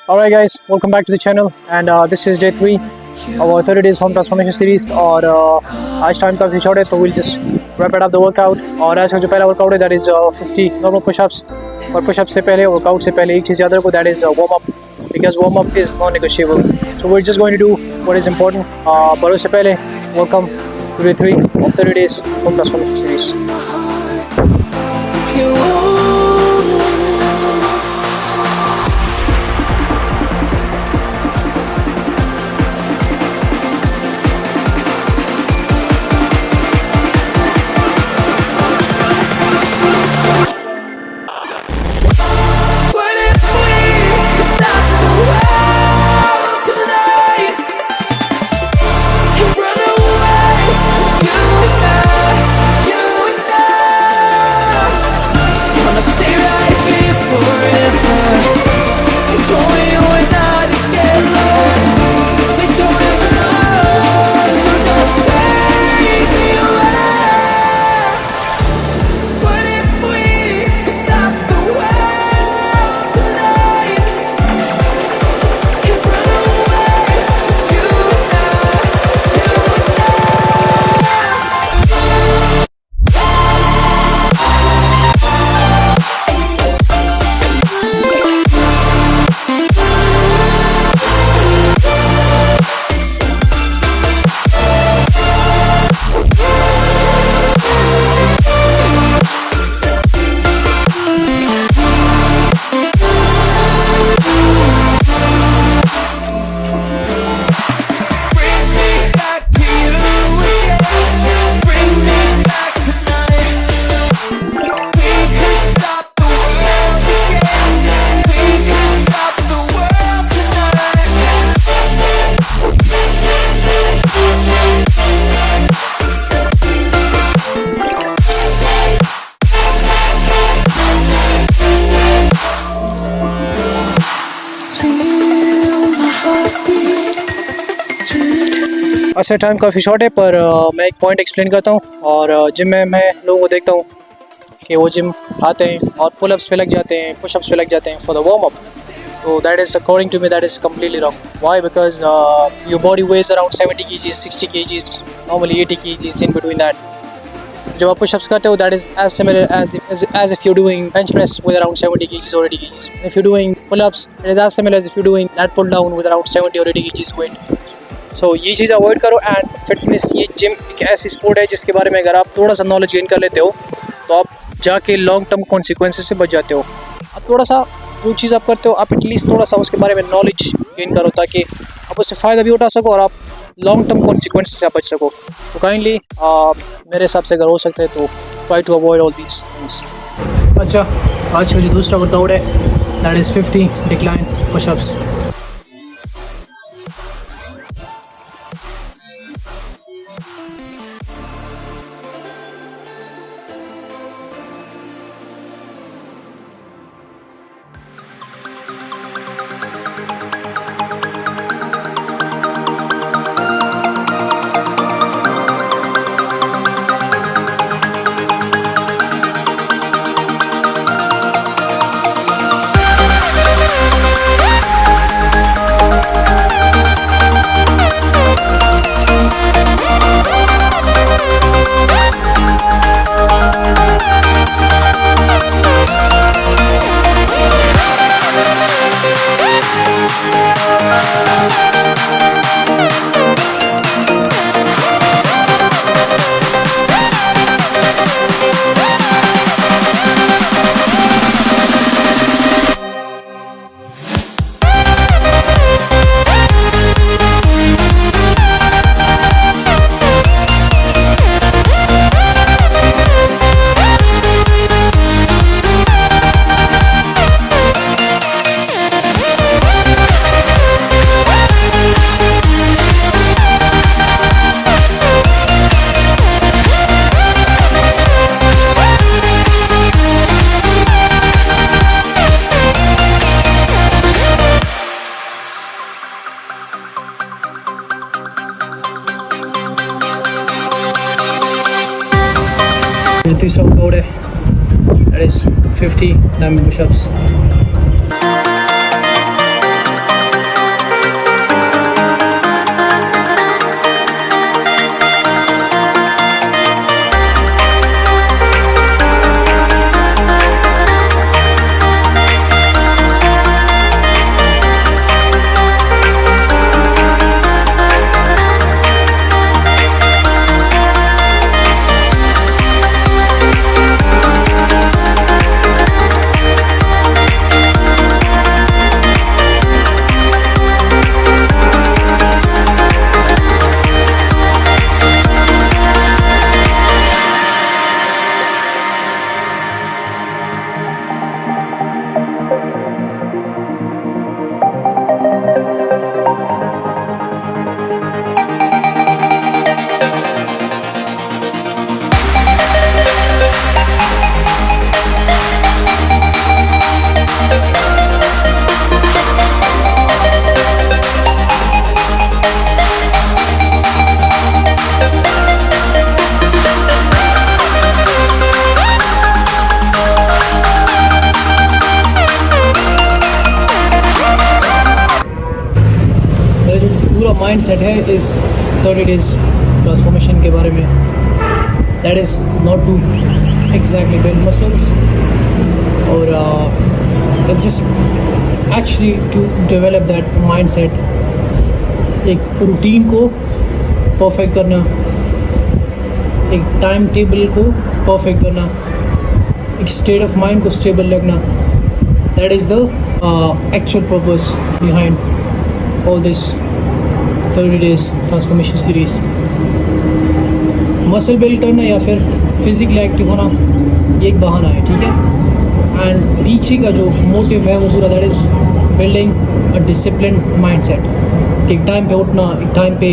Alright guys, welcome back to the channel and this is day 3 of our 30 days home transformation series और आज time काफ़ी short है तो we'll just wrap it up the workout और आज का जो पहला वर्कआउट है that is 50 normal push-ups और push-ups से पहले वर्कआउट से पहले एक चीज़ याद रखो that is warm up because warm up is non-negotiable so we're just going to do what is important पर उससे पहले welcome to day 3 of 30 days home transformation series. अच्छा टाइम काफ़ी शॉर्ट है पर मैं एक पॉइंट एक्सप्लेन करता हूँ और जिम में मैं लोगों को देखता हूँ कि वो जिम आते हैं और पुलअप्स पे लग जाते हैं पुशअप्स पे लग जाते हैं फॉर द वार्म अप तो that is according to me that is completely wrong why because your body weighs around 70 kg 60 kg normally 80 kg in between that जब आप पुशअप्स करते हो that is as similar as if you doing bench press with around 70 kg or 80 kg if you doing pullups it is as similar as if you doing that pull down with around 70 or 80 kg weight so ये चीज़ avoid करो and fitness ये gym एक ऐसी sport है जिसके बारे में अगर आप थोड़ा सा नॉलेज गेन कर लेते हो तो आप जाके लॉन्ग टर्म कॉन्सिक्वेंसेस से बच जाते हो आप थोड़ा सा जो चीज़ आप करते हो आप एटलीस्ट थोड़ा सा उसके बारे में नॉलेज गेन करो ताकि आप उससे फ़ायदा भी उठा सको और आप लॉन्ग टर्म कॉन्सिक्वेंसेस से आप बच सको तो काइंडली मेरे हिसाब से अगर हो सकता है तो try to avoid all these things. अच्छा आज का जो दूसरा वर्कआउट है दैट इज़ 50 डिक्लाइन पुशअप्स. तीसरा वर्कआउट है that is 50 diamond pushups. Mind set है इस 30 डेज ट्रांसफॉर्मेशन के बारे में, that is not to exactly build muscles और it's just actually to develop that mind set, एक रूटीन को परफेक्ट करना, एक टाइम टेबल को परफेक्ट करना, एक स्टेट ऑफ माइंड को स्टेबल रखना, that is the actual purpose behind all this 30 days transformation series. Muscle build करना या फिर फिज़िकली एक्टिव होना ये एक बहाना है, ठीक है, एंड पीछे का जो मोटिव है वो पूरा that is building a discipline mind set. एक टाइम पे उठना, एक टाइम पे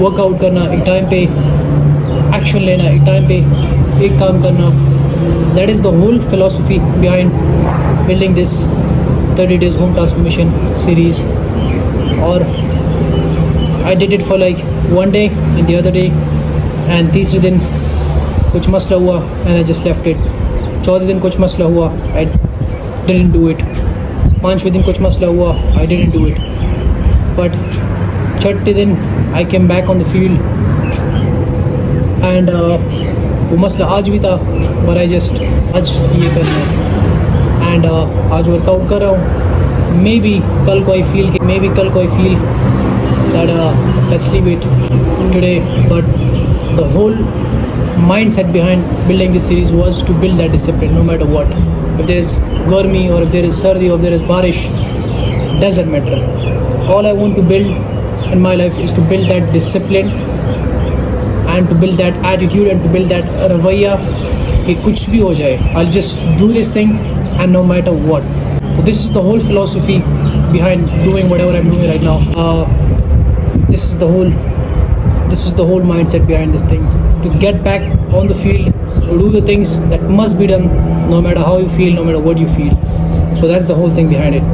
वर्कआउट करना, एक टाइम पे एक्शन लेना, एक टाइम पे एक काम करना, that is the whole philosophy behind building this 30 days home transformation series. और I did it for like one day and the other day, and तीसरे दिन कुछ मसला हुआ and I just left it, चौथे दिन कुछ मसला हुआ आई डिडंट डू इट, पाँचवें दिन कुछ मसला हुआ I didn't do it, but छठे दिन I came back on the field and वो मसला आज भी था, बट आई जस्ट आज ये करना है एंड आज वर्कआउट कर रहा हूँ। मे बी कल को I feel that let's leave it today, but the whole mindset behind building this series was to build that discipline no matter what. If there is garmi or if there is sardi or if there is barish, doesn't matter. All I want to build in my life is to build that discipline and to build that attitude and to build that ravaiya कि कुछ भी हो जाए, I'll just do this thing and no matter what. So this is the whole philosophy behind doing whatever I'm doing right now. This is the whole mindset behind this thing. To get back on the field, to do the things that must be done, no matter how you feel, no matter what you feel. So that's the whole thing behind it.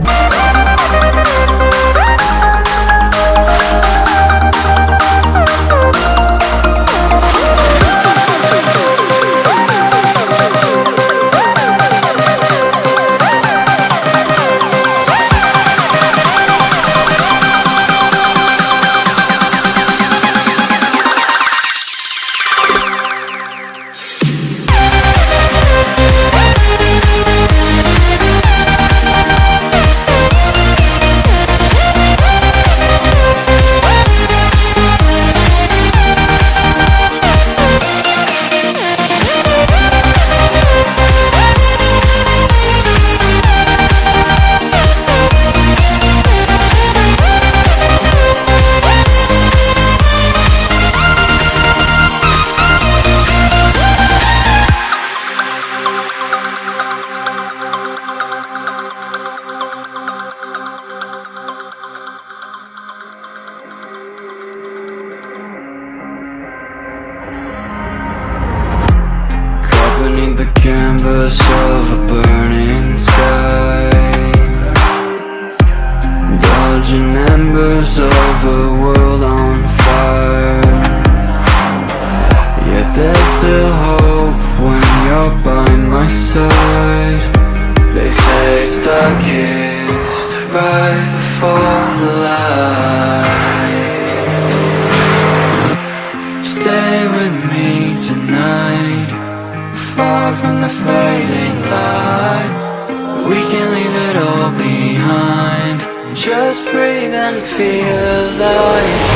Canvas of a burning sky, dodging embers of a world on fire. Yet there's still hope when you're by my side. They say it's darkest right before the light. Stay with me tonight, far from the fading light. We can leave it all behind, just breathe and feel alive.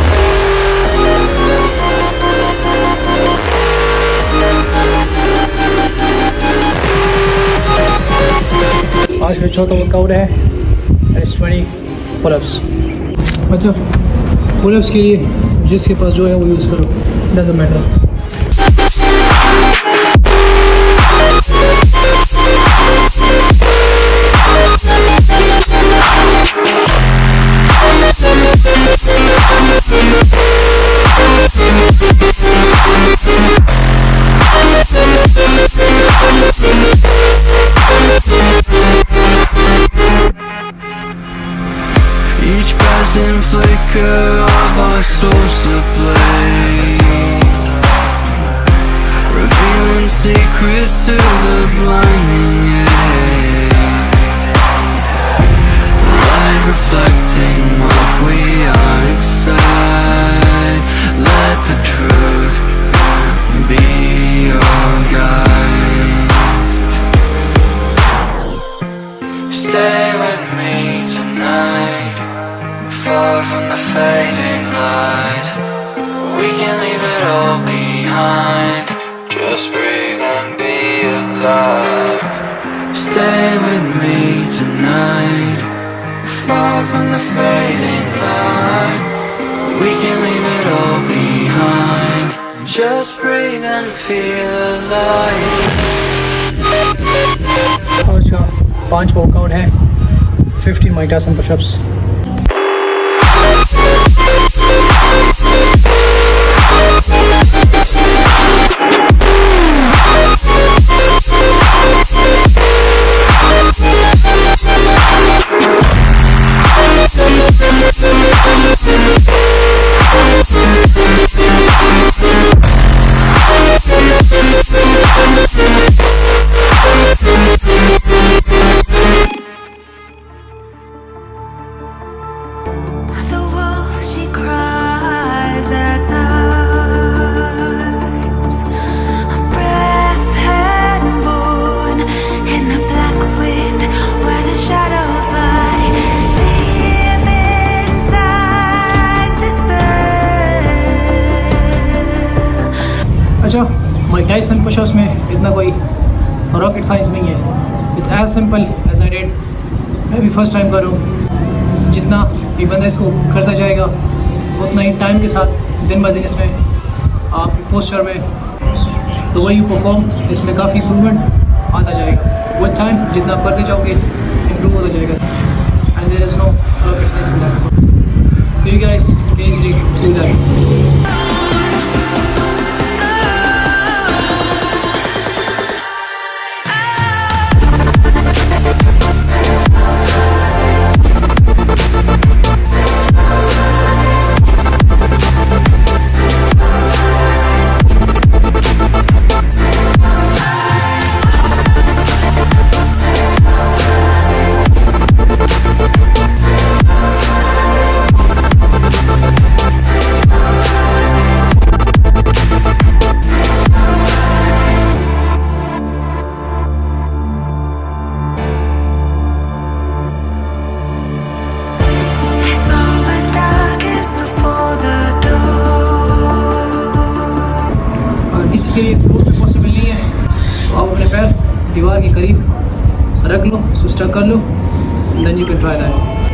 आज मेरा चौथा workout है, that is 20 pullups. अच्छा, pullups के लिए जिसके पास जो है वो यूज़ करो, doesn't matter. Each passing flicker of our souls ablaze, revealing secrets to the blinding air. Light reflecting what we are inside. behind. Just breathe and be alive. Stay with me tonight, far from the fading light. We can leave it all behind. Just breathe and feel alive. आज का 5 workout है 50 might आसन pushups. The wolf, she cries at night. A breath had born in the black wind where the shadows lie. Deep inside despair. अच्छा, Mike Tyson pushups में इतना कोई rocket science नहीं है। It's as simple as I did. मैं भी first time कर रहा हूँ। जितना एक बंदा इसको करता जाएगा उतना ही टाइम के साथ दिन ब दिन इसमें आपकी पोस्चर में द वे यू परफॉर्म इसमें काफ़ी इम्प्रूवमेंट आता जाएगा। विद टाइम जितना आप करते जाओगे इम्प्रूव होता जाएगा। And there is no rocket science in that. You guys can easily do that. It's always darkest before the dawn. अगर किसी के लिए फ्लोर पे पॉसिबल नहीं है तो आप अपने पैर दीवार के करीब रख लो, सुस्टा कर लो, then you can try that.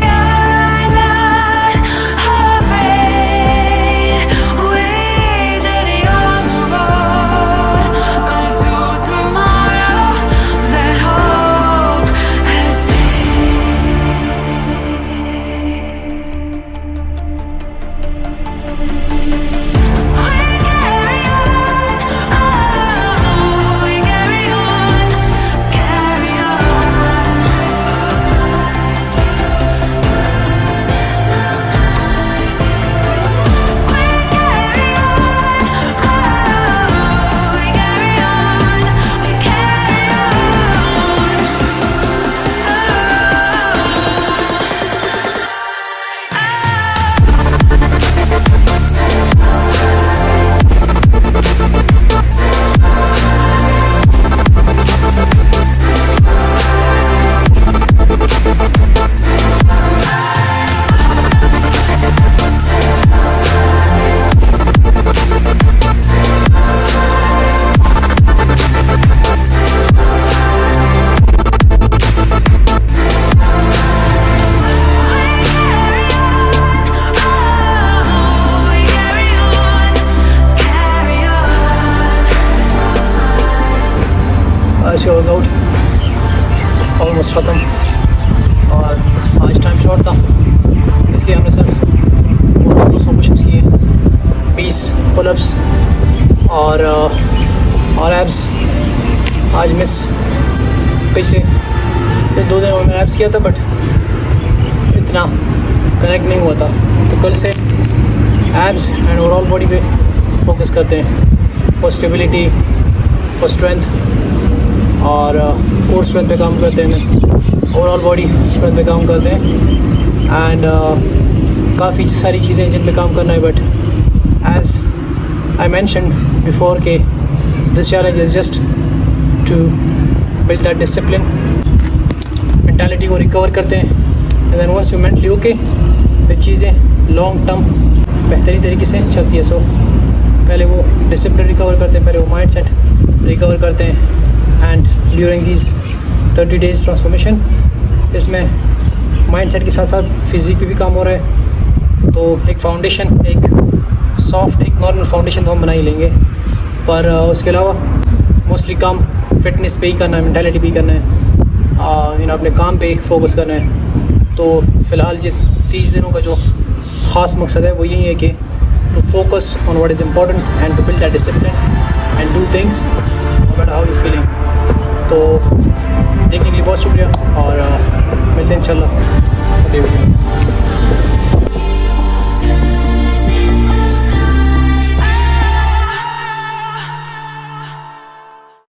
I'm not afraid. We're journey on the road to tomorrow that hope has made. We carry on, oh, we carry on, carry on. आज का वर्कआउट ऑलमोस्ट ख़त्म और आज टाइम शॉर्ट था इसलिए हमने सिर्फ 200 pushups किए, 20 पुलअप्स और एब्स आज मिस। पिछले 2 दिनों में एब्स किया था बट इतना कनेक्ट नहीं हुआ था, तो कल से एब्स एंड ओवरऑल बॉडी पे फोकस करते हैं फॉर स्टेबिलिटी, फॉर स्ट्रेंथ और कोर स्ट्रेंथ पे काम करते हैं, ओवरऑल बॉडी स्ट्रेंथ पे काम करते हैं एंड काफ़ी सारी चीज़ें जिन पे काम करना है। But as I mentioned before के this challenge is just to build that discipline, mentality को रिकवर करते हैं and then once you mentally okay फिर चीज़ें लॉन्ग टर्म बेहतरीन तरीके से चलती है। सो पहले वो डिसिप्लिन रिकवर करते हैं, पहले वो माइंड सेट रिकवर करते हैं। And during these 30 days transformation, इसमें माइंड सेट के साथ साथ फिज़िक पे भी काम हो रहा है। तो एक फाउंडेशन, एक सॉफ्ट, एक नॉर्मल फाउंडेशन तो हम बना ही लेंगे, पर उसके अलावा मोस्टली काम फिटनेस पे ही करना है, मेंटालिटी भी करना है, अपने काम पे फोकस करना है। तो फ़िलहाल ये 30 दिनों का जो ख़ास मकसद है वो यही है कि to focus on what is important and to build that discipline and do things no matter how you feeling. तो देखने के लिए बहुत शुक्रिया और मिलते हैं इंशाल्लाह अगली वीडियो में।